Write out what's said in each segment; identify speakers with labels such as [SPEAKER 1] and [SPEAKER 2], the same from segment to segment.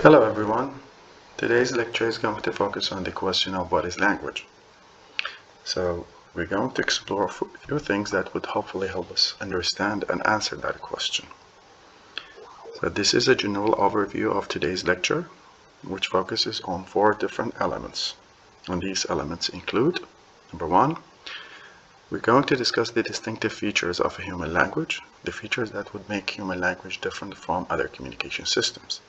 [SPEAKER 1] Hello everyone. Today's lecture is going to focus on the question of what is language. So we're going to explore a few things that would hopefully help us understand and answer that question. So this is a general overview of today's lecture, which focuses on 4 different elements. And these elements include, number 1, we're going to discuss the distinctive features of a human language, the features that would make human language different from other communication systems.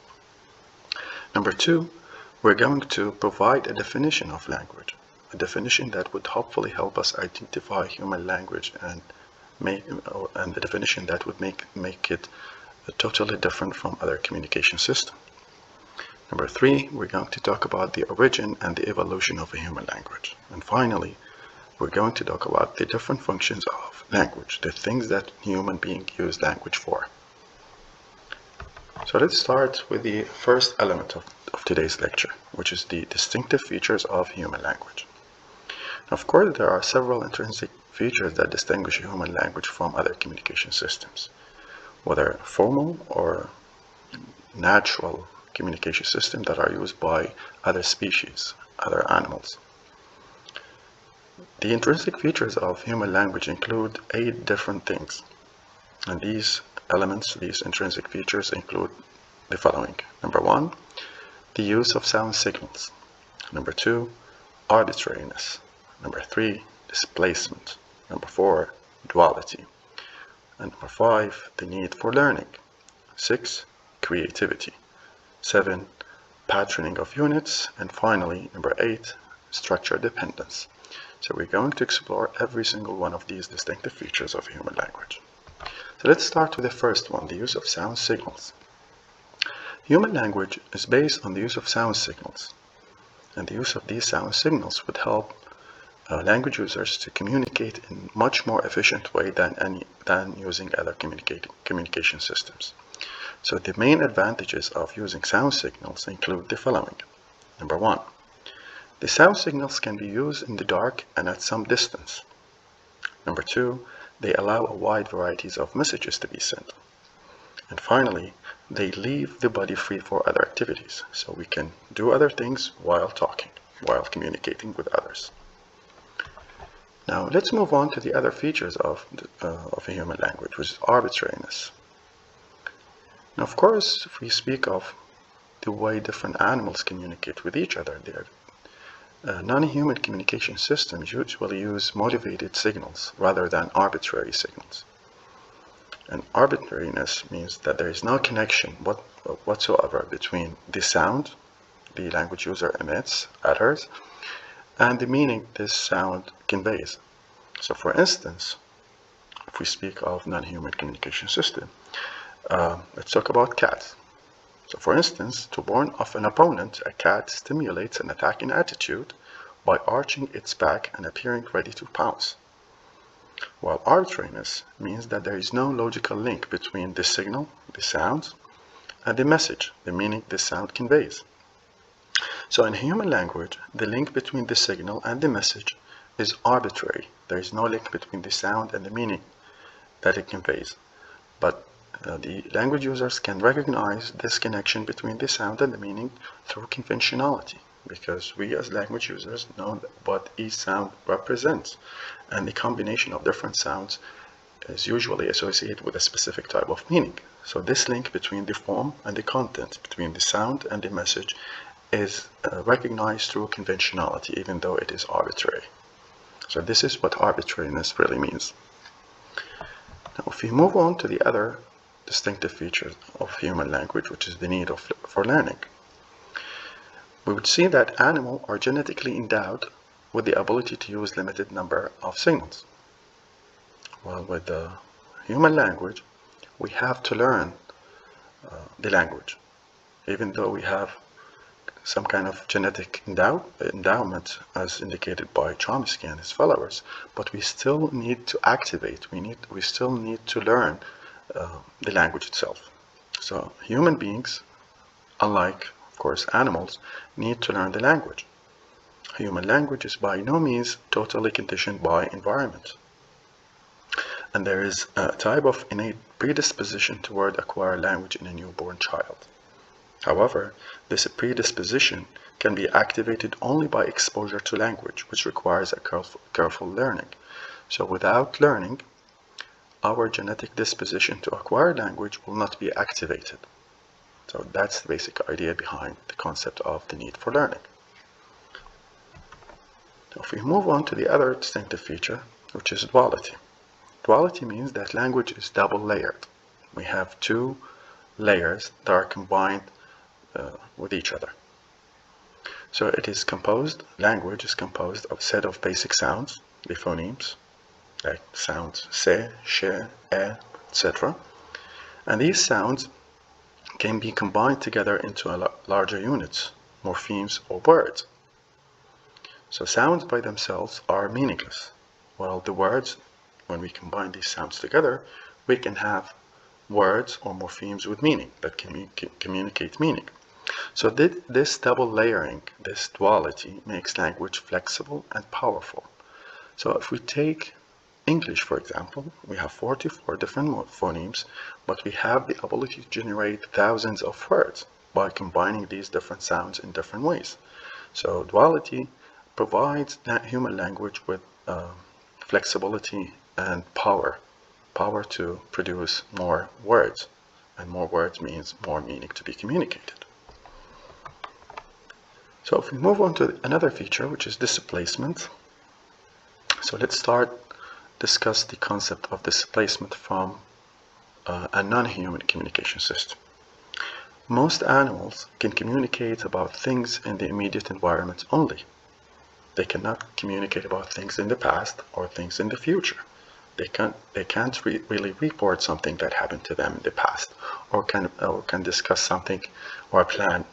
[SPEAKER 1] Number 2, we're going to provide a definition of language, a definition that would hopefully help us identify human language and a definition that would make it totally different from other communication systems. Number 3, we're going to talk about the origin and the evolution of a human language. And finally, we're going to talk about the different functions of language, the things that human beings use language for. So let's start with the first element of today's lecture, which is the distinctive features of human language. Of course, there are several intrinsic features that distinguish human language from other communication systems, whether formal or natural communication systems that are used by other species, other animals. The intrinsic features of human language include 8 different things, and these elements, these intrinsic features include the following. Number 1, the use of sound signals. Number 2, arbitrariness. Number 3, displacement. Number 4, duality. And number 5, the need for learning. 6, creativity. 7, patterning of units. And finally, number 8, structure dependence. So we're going to explore every single one of these distinctive features of human language. So let's start with the first one, the use of sound signals. Human language is based on the use of sound signals, and the use of these sound signals would help language users to communicate in a much more efficient way than using other communication systems. So the main advantages of using sound signals include the following. Number 1, the sound signals can be used in the dark and at some distance. Number 2, they allow a wide variety of messages to be sent. And finally, they leave the body free for other activities, so we can do other things while talking, while communicating with others. Now, let's move on to the other features of a human language, which is arbitrariness. Now, of course, if we speak of the way different animals communicate with each other, non-human communication systems usually use motivated signals rather than arbitrary signals. And arbitrariness means that there is no connection whatsoever between the sound the language user emits, utters, and the meaning this sound conveys. So for instance, if we speak of non-human communication system, let's talk about cats. So for instance, to warn off an opponent, a cat stimulates an attacking attitude by arching its back and appearing ready to pounce. While arbitrariness means that there is no logical link between the signal, the sound, and the message, the meaning the sound conveys. So in human language, the link between the signal and the message is arbitrary. There is no link between the sound and the meaning that it conveys. But the language users can recognize this connection between the sound and the meaning through conventionality, because we as language users know what each sound represents, and the combination of different sounds is usually associated with a specific type of meaning. So this link between the form and the content, between the sound and the message, is recognized through conventionality, even though it is arbitrary. So this is what arbitrariness really means. Now, if we move on to the other distinctive features of human language, which is the need for learning, we would see that animals are genetically endowed with the ability to use limited number of signals. While with the human language, we have to learn the language, even though we have some kind of genetic endowment as indicated by Chomsky and his followers, but we still need to activate, we still need to learn the language itself. So human beings, unlike of course animals, need to learn the language. Human language is by no means totally conditioned by environment, and there is a type of innate predisposition toward acquire language in a newborn child. However, this predisposition can be activated only by exposure to language, which requires a careful learning. So without learning, our genetic disposition to acquire language will not be activated. So that's the basic idea behind the concept of the need for learning. Now, if we move on to the other distinctive feature, which is duality. Duality means that language is double layered. We have two layers that are combined with each other. So language is composed of a set of basic sounds, the phonemes, like sounds se, she, e, etc. And these sounds can be combined together into larger units, morphemes or words. So sounds by themselves are meaningless, while the words, when we combine these sounds together, we can have words or morphemes with meaning that can communicate meaning. So this double layering, this duality, makes language flexible and powerful. So if we take English, for example, we have 44 different phonemes, but we have the ability to generate thousands of words by combining these different sounds in different ways. So duality provides human language with flexibility and power to produce more words, and more words means more meaning to be communicated. So if we move on to another feature, which is displacement. So let's discuss the concept of displacement from a non-human communication system. Most animals can communicate about things in the immediate environment only. They cannot communicate about things in the past or things in the future. They can't really report something that happened to them in the past, or can discuss something or a plan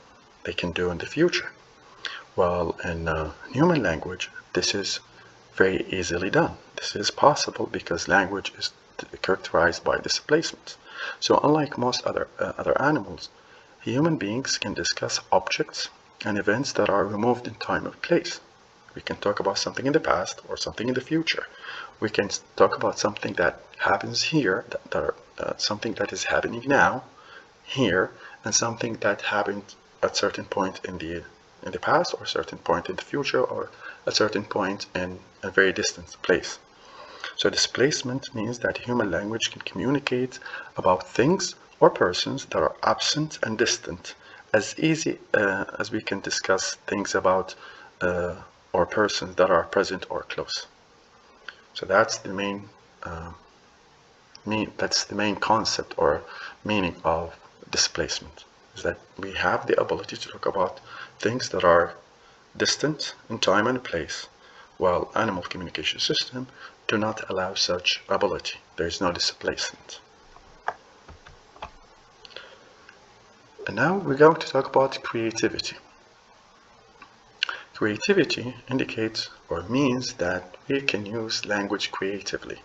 [SPEAKER 1] they can do in the future. Well, in human language, this is very easily done. This is possible because language is characterized by displacement. So unlike most other animals, human beings can discuss objects and events that are removed in time or place. We can talk about something in the past or something in the future. We can talk about something that happens here, something that is happening now, here, and something that happened at a certain point in the past, or a certain point in the future, or a certain point in a very distant place. So displacement means that human language can communicate about things or persons that are absent and distant as easy as we can discuss things about or persons that are present or close. So that's the main concept or meaning of displacement, is that we have the ability to talk about things that are distant in time and place, while animal communication systems do not allow such ability. There is no displacement. And now we're going to talk about creativity. Creativity indicates or means that we can use language creatively.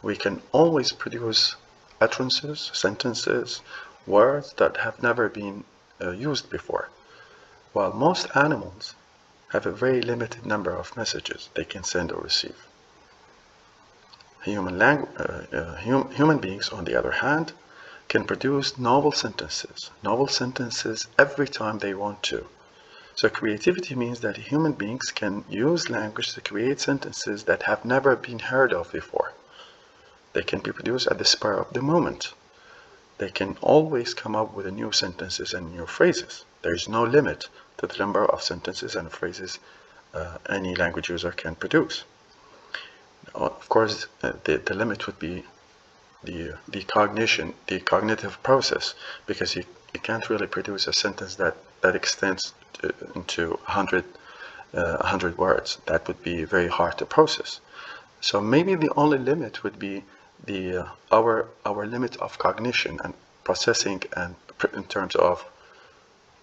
[SPEAKER 1] We can always produce utterances, sentences, words that have never been used before, while most animals have a very limited number of messages they can send or receive. Human beings, on the other hand, can produce novel sentences every time they want to. So creativity means that human beings can use language to create sentences that have never been heard of before. They can be produced at the spur of the moment. They can always come up with new sentences and new phrases. There is no limit to the number of sentences and phrases any language user can produce. Of course, the limit would be the cognitive process, because you can't really produce a sentence that extends into 100 words. That would be very hard to process. So maybe the only limit would be our limit of cognition and processing, and in terms of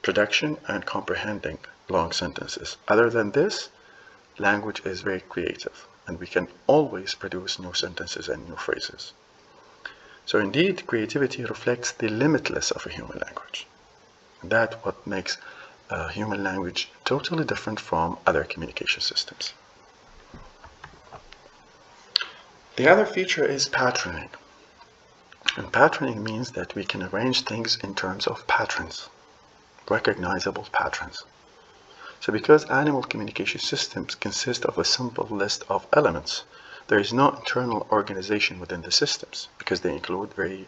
[SPEAKER 1] production and comprehending long sentences. Other than this, language is very creative, and we can always produce new sentences and new phrases. So indeed, creativity reflects the limitless of a human language. That's what makes human language totally different from other communication systems. The other feature is patterning. And patterning means that we can arrange things in terms of patterns. recognizable patterns. So because animal communication systems consist of a simple list of elements, there is no internal organization within the systems because they include very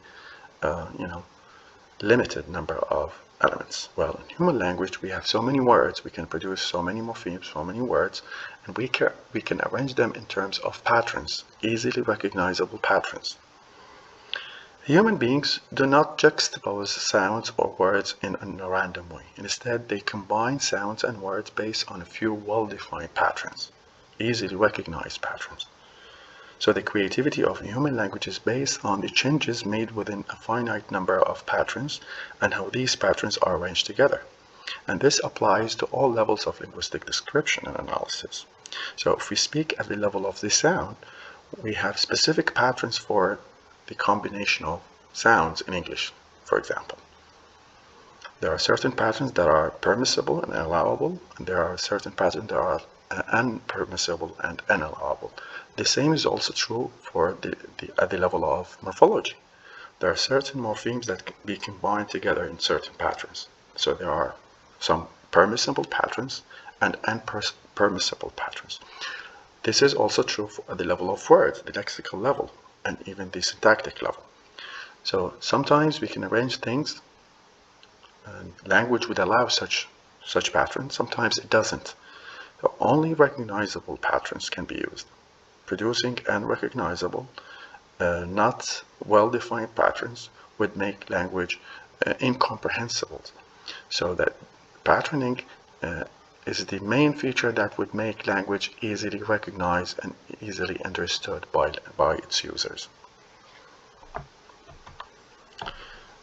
[SPEAKER 1] limited number of elements. Well, in human language, we have so many words, we can produce so many morphemes, so many words, and we can arrange them in terms of patterns, easily recognizable patterns. Human beings do not juxtapose sounds or words in a random way. Instead, they combine sounds and words based on a few well-defined patterns, easily recognized patterns. So the creativity of human language is based on the changes made within a finite number of patterns and how these patterns are arranged together. And this applies to all levels of linguistic description and analysis. So if we speak at the level of the sound, we have specific patterns for the combination of sounds in English, for example. There are certain patterns that are permissible and allowable, and there are certain patterns that are unpermissible and unallowable. The same is also true for at the level of morphology. There are certain morphemes that can be combined together in certain patterns. So there are some permissible patterns and unpermissible patterns. This is also true at the level of words, the lexical level, and even the syntactic level. So sometimes we can arrange things, and language would allow such patterns, sometimes it doesn't. So only recognizable patterns can be used. Producing unrecognizable, not well-defined patterns would make language incomprehensible. So that patterning is the main feature that would make language easily recognized and easily understood by its users.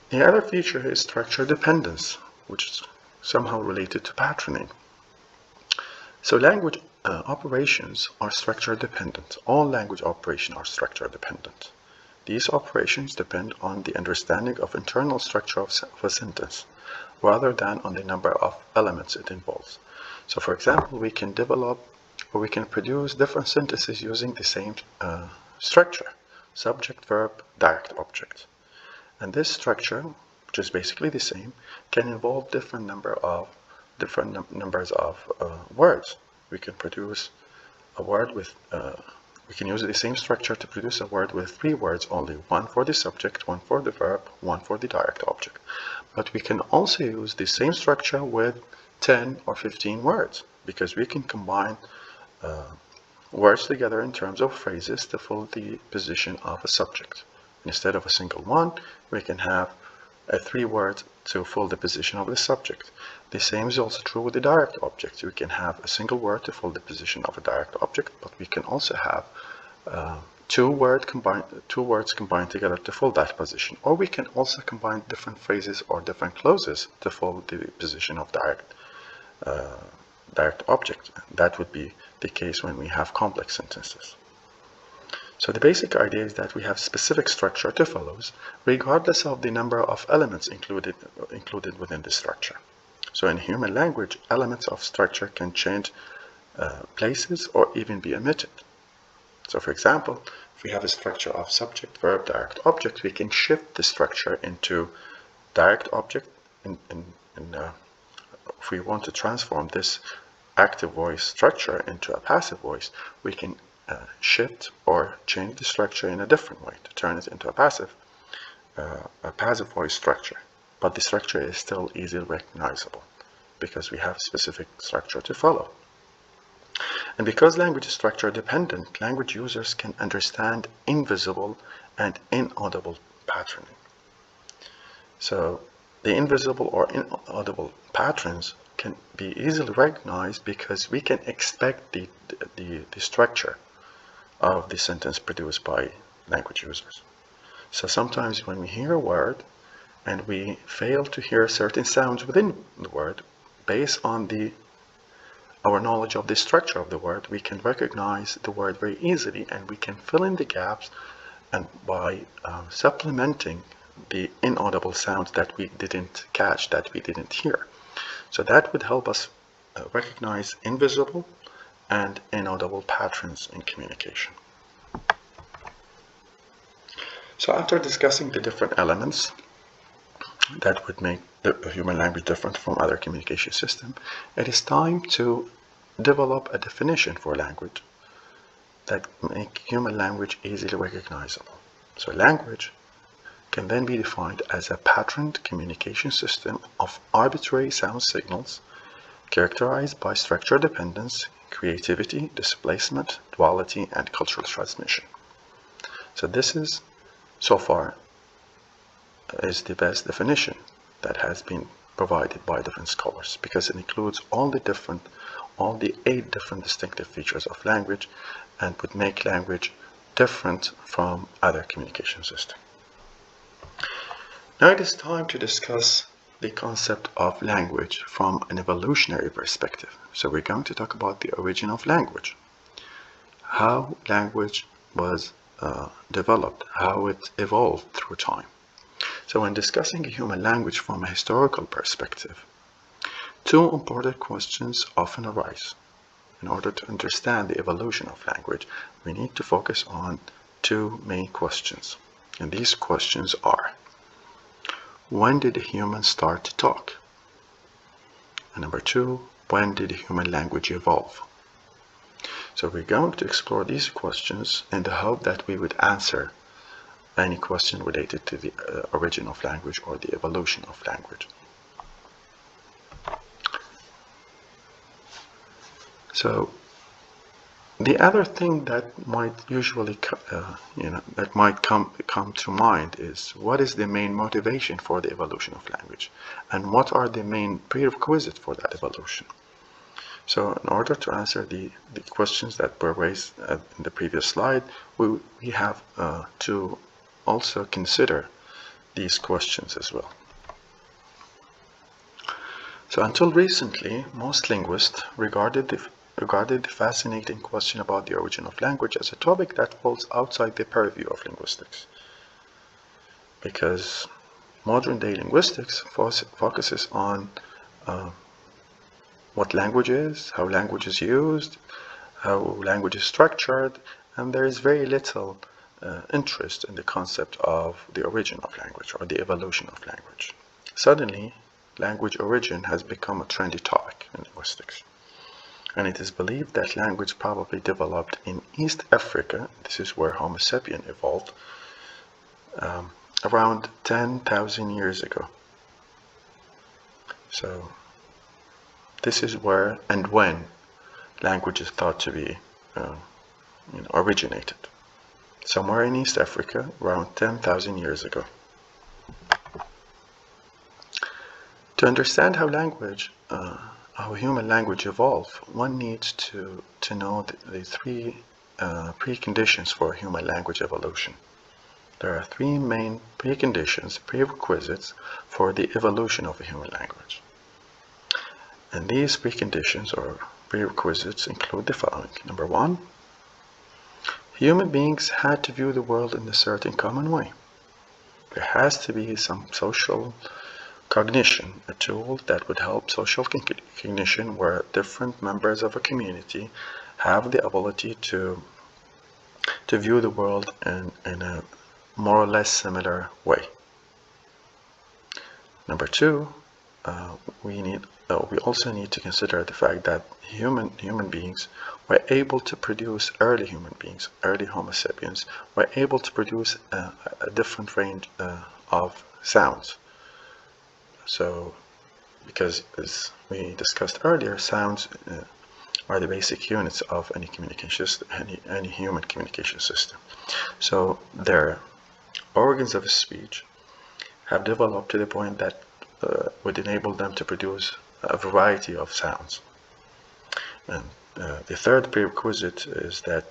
[SPEAKER 1] The other feature is structure dependence, which is somehow related to patterning. So language operations are structure dependent. All language operations are structure dependent. These operations depend on the understanding of internal structure of a sentence, rather than on the number of elements it involves. So for example, we can develop or we can produce different sentences using the same structure, subject, verb, direct object. And this structure, which is basically the same, can involve different numbers of words. We can produce a word with, we can use the same structure to produce a word with 3 words only, one for the subject, one for the verb, one for the direct object. But we can also use the same structure with 10 or 15 words, because we can combine words together in terms of phrases to fill the position of a subject. Instead of a single one, we can have 3 words to fill the position of the subject. The same is also true with the direct object. We can have a single word to fill the position of a direct object, but we can also have 2 words combined together to fill that position. Or we can also combine different phrases or different clauses to fill the position of direct object. That would be the case when we have complex sentences. So the basic idea is that we have specific structure to follow, regardless of the number of elements included within the structure. So in human language, elements of structure can change places or even be omitted. So for example, if we have a structure of subject, verb, direct object, we can shift the structure into direct object. If we want to transform this active voice structure into a passive voice, we can shift or change the structure in a different way to turn it into a passive voice structure. But the structure is still easily recognizable because we have specific structure to follow. And because language is structure dependent, language users can understand invisible and inaudible patterning. So the invisible or inaudible patterns can be easily recognized because we can expect the structure of the sentence produced by language users. So sometimes when we hear a word and we fail to hear certain sounds within the word, based on our knowledge of the structure of the word, we can recognize the word very easily, and we can fill in the gaps and by supplementing the inaudible sounds that we didn't catch, that we didn't hear. So that would help us recognize invisible and inaudible patterns in communication. So after discussing the different elements that would make the human language different from other communication systems, it is time to develop a definition for language that make human language easily recognizable. So language can then be defined as a patterned communication system of arbitrary sound signals characterized by structure dependence, creativity, displacement, duality, and cultural transmission. So this is, so far, is the best definition that has been provided by different scholars, because it includes all the 8 different distinctive features of language and would make language different from other communication systems. Now it is time to discuss the concept of language from an evolutionary perspective. So we're going to talk about the origin of language, how language was developed, how it evolved through time. So when discussing a human language from a historical perspective, 2 important questions often arise. In order to understand the evolution of language, we need to focus on 2 main questions. And these questions are: when did humans start to talk? And number 2, when did human language evolve? So we're going to explore these questions in the hope that we would answer any question related to the origin of language or the evolution of language. So the other thing that might usually come to mind is, what is the main motivation for the evolution of language, and what are the main prerequisites for that evolution? So in order to answer the questions that were raised in the previous slide, we have to also consider these questions as well. So until recently, most linguists regarded the fascinating question about the origin of language as a topic that falls outside the purview of linguistics, because modern day linguistics focuses on what language is, how language is used, how language is structured, and there is very little interest in the concept of the origin of language or the evolution of language. Suddenly, language origin has become a trendy topic in linguistics. And it is believed that language probably developed in East Africa. This is where Homo sapien evolved, around 10,000 years ago. So this is where and when language is thought to be originated. Somewhere in East Africa, around 10,000 years ago. To understand how human language evolved, one needs to know the 3 preconditions for human language evolution. There are 3 main prerequisites for the evolution of a human language. And these preconditions or prerequisites include the following. Number 1, human beings had to view the world in a certain common way. There has to be some social cognition, a tool that would help social cognition, where different members of a community have the ability to view the world in a more or less similar way. Number 2, we also need to consider the fact that human beings were able to produce, early Homo sapiens, were able to produce a different range of sounds. So, because as we discussed earlier, sounds are the basic units of any communication system, any human communication system. So their organs of speech have developed to the point that would enable them to produce a variety of sounds. And the third prerequisite is that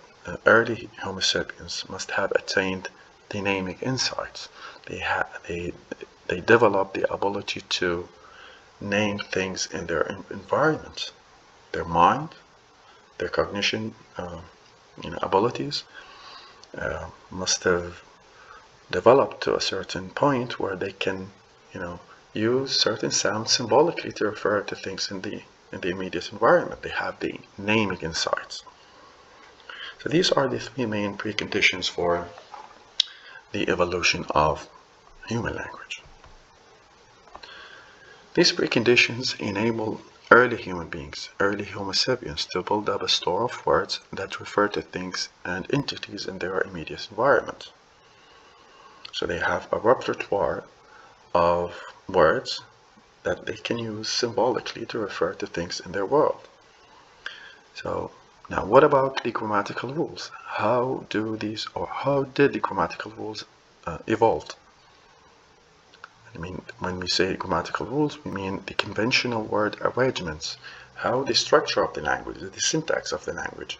[SPEAKER 1] early Homo sapiens must have attained dynamic insights. They developed the ability to name things in their environment. Their mind, their cognition abilities must have developed to a certain point where they can use certain sounds symbolically to refer to things in the immediate environment. They have the naming insights. So these are the 3 main preconditions for the evolution of human language. These preconditions enable early human beings, early Homo sapiens, to build up a store of words that refer to things and entities in their immediate environment. So they have a repertoire of words that they can use symbolically to refer to things in their world. So now what about the grammatical rules? How did the grammatical rules evolve? I mean, when we say grammatical rules, we mean the conventional word arrangements, how the structure of the language, the syntax of the language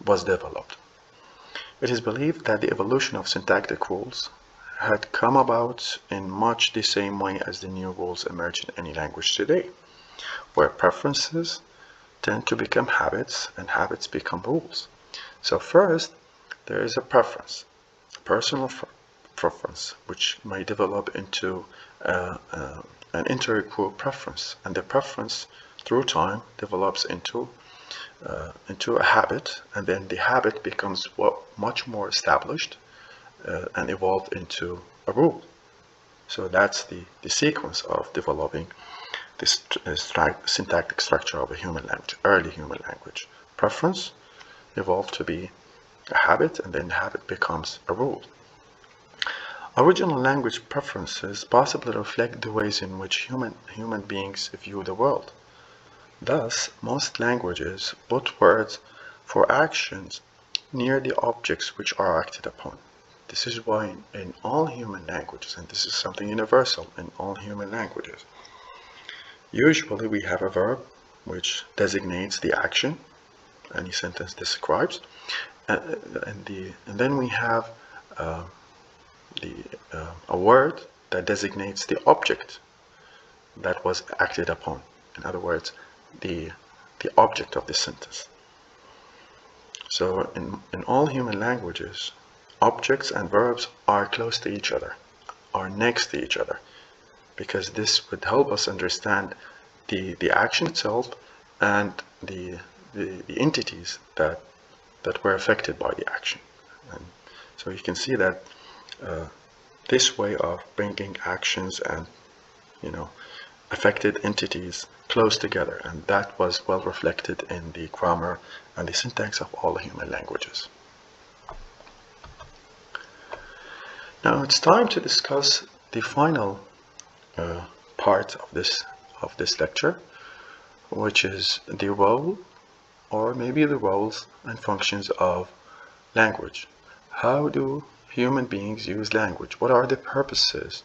[SPEAKER 1] was developed. It is believed that the evolution of syntactic rules had come about in much the same way as the new rules emerge in any language today, where preferences tend to become habits and habits become rules. So first, there is a preference, a personal preference, which may develop into an intergroup preference, and the preference through time develops into a habit, and then the habit becomes much more established and evolved into a rule. So that's the sequence of developing this syntactic structure of a human language, early human language. Preference evolved to be a habit, and then the habit becomes a rule. Original language preferences possibly reflect the ways in which human beings view the world. Thus, most languages put words for actions near the objects which are acted upon. This is why in all human languages, and this is something universal in all human languages, usually we have a verb which designates the action any sentence describes, and then we have a word that designates the object that was acted upon. In other words, the object of the sentence. So in all human languages, objects and verbs are close to each other, are next to each other, because this would help us understand the action itself and the entities that were affected by the action. And so you can see that this way of bringing actions and affected entities close together, and that was well reflected in the grammar and the syntax of all human languages. Now it's time to discuss the final part of this lecture, which is the role, or maybe the roles and functions of language. How do human beings use language? What are the purposes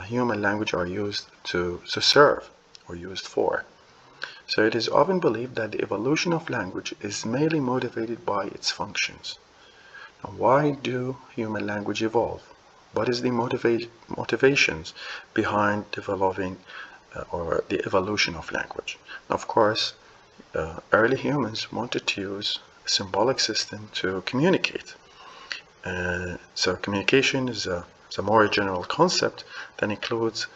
[SPEAKER 1] human language are used to serve or used for? So it is often believed that the evolution of language is mainly motivated by its functions. Now, why do human language evolve? What is the motivations behind developing or the evolution of language? Of course, early humans wanted to use a symbolic system to communicate. So communication is a more general concept that includes,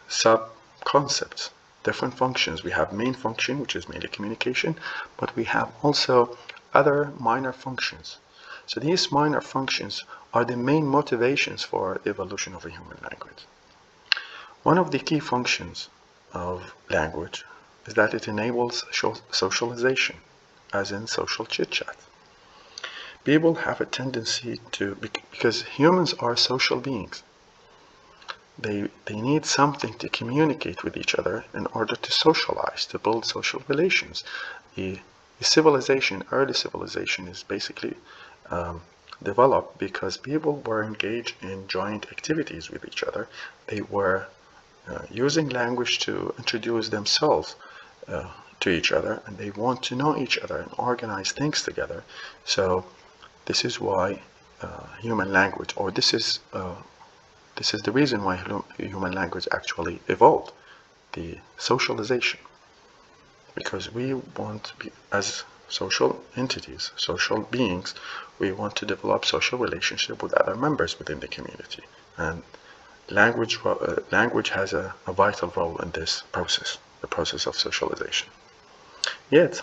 [SPEAKER 1] sub-concepts, different functions. We have main function, which is mainly communication, but we have also other minor functions. So these minor functions are the main motivations for the evolution of a human language. One of the key functions of language is that it enables socialization, as in social chit-chat. People have a tendency to, because humans are social beings, they need something to communicate with each other in order to socialize, to build social relations. The civilization, early civilization, is basically developed because people were engaged in joint activities with each other. They were using language to introduce themselves to each other, and they want to know each other and organize things together. So this is why human language, or this is the reason why human language actually evolved, the socialization. Because we want to be, as social entities, social beings, we want to develop social relationship with other members within the community. And language has a vital role in this process, the process of socialization. Yet,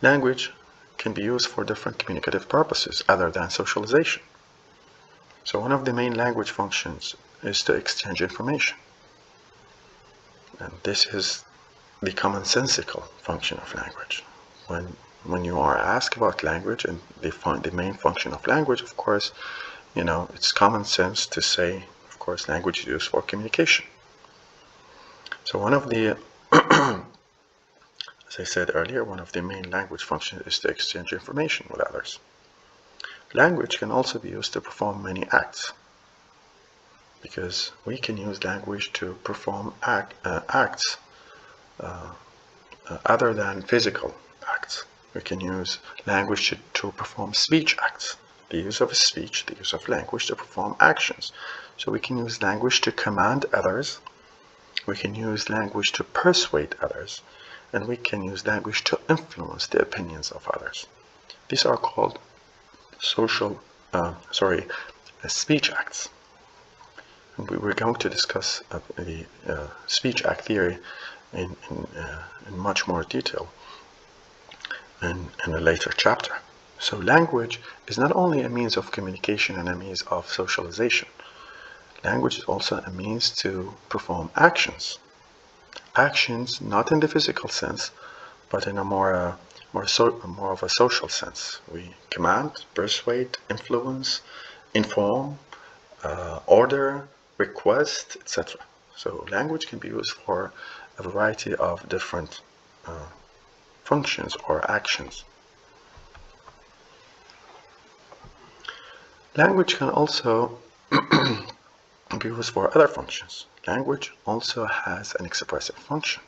[SPEAKER 1] language can be used for different communicative purposes other than socialization. So one of the main language functions is to exchange information. And this is the commonsensical function of language. When you are asked about language and the main function of language, of course, it's common sense to say, of course, language is used for communication. So one of the, as I said earlier, one of the main language functions is to exchange information with others. Language can also be used to perform many acts, because we can use language to perform acts other than physical acts. We can use language to perform speech acts, the use of speech, the use of language to perform actions. So we can use language to command others, we can use language to persuade others, and we can use language to influence the opinions of others. These are called speech acts. And we're going to discuss the speech act theory in much more detail in a later chapter. So language is not only a means of communication and a means of socialization. Language is also a means to perform actions. Actions not in the physical sense, but in a more of a social sense. We command, persuade, influence, inform, order, request, etc. So language can be used for a variety of different functions or actions. Language can also be used for other functions. Language also has an expressive function.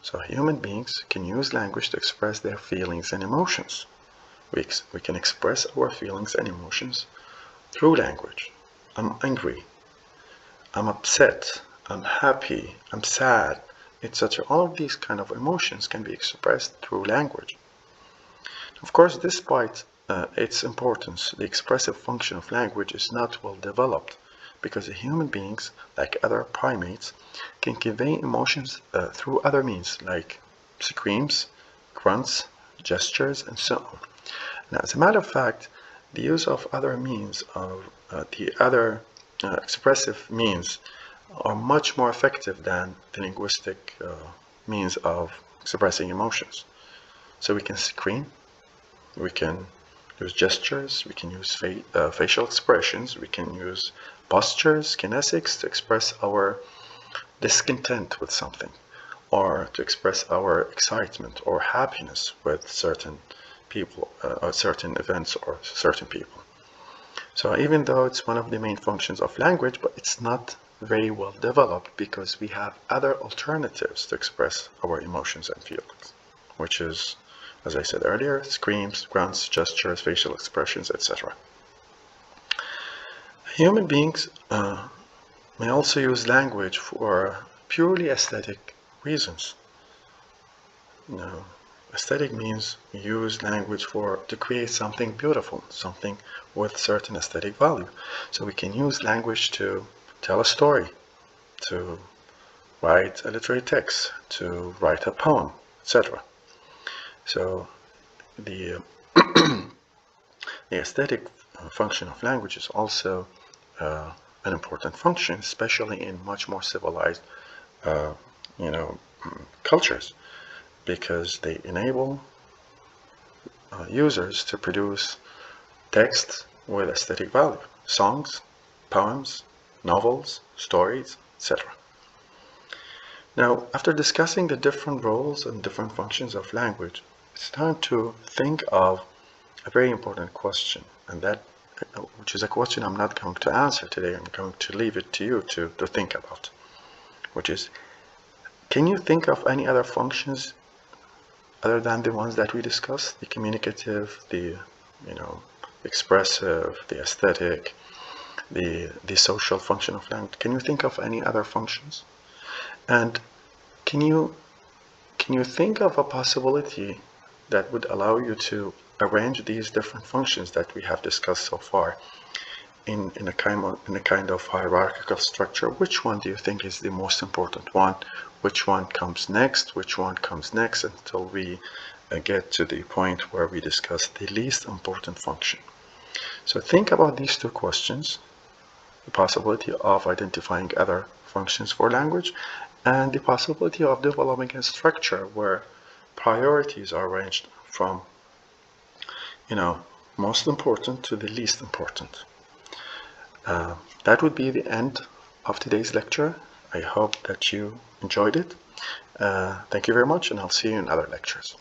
[SPEAKER 1] So human beings can use language to express their feelings and emotions. We can express our feelings and emotions through language. I'm angry, I'm upset, I'm happy, I'm sad, etc. All of these kind of emotions can be expressed through language. Of course, despite its importance, the expressive function of language is not well developed, because human beings, like other primates, can convey emotions through other means, like screams, grunts, gestures, and so on. Now, as a matter of fact, the use of other means of the other expressive means are much more effective than the linguistic means of expressing emotions. So we can scream, we can use gestures, we can use facial expressions, we can use postures, kinesics to express our discontent with something, or to express our excitement or happiness with certain people, or certain events or certain people. So even though it's one of the main functions of language, but it's not very well developed, because we have other alternatives to express our emotions and feelings, which is, as I said earlier, screams, grunts, gestures, facial expressions, etc. Human beings may also use language for purely aesthetic reasons. Now, aesthetic means we use language to create something beautiful, something with certain aesthetic value. So we can use language to tell a story, to write a literary text, to write a poem, etc. So the aesthetic function of language is also an important function, especially in much more civilized cultures, because they enable users to produce text with aesthetic value, songs, poems, novels, stories, etc. Now, after discussing the different roles and different functions of language, it's time to think of a very important question, and that, which is a question I'm not going to answer today. I'm going to leave it to you to think about, which is, can you think of any other functions other than the ones that we discussed? The communicative, the expressive, the aesthetic, the social function of language. Can you think of any other functions? And can you think of a possibility that would allow you to arrange these different functions that we have discussed so far in a kind of hierarchical structure? Which one do you think is the most important one? Which one comes next? Which one comes next, until we get to the point where we discuss the least important function? So think about these two questions, the possibility of identifying other functions for language, and the possibility of developing a structure where priorities are arranged from, most important to the least important. That would be the end of today's lecture. I hope that you enjoyed it. Thank you very much, and I'll see you in other lectures.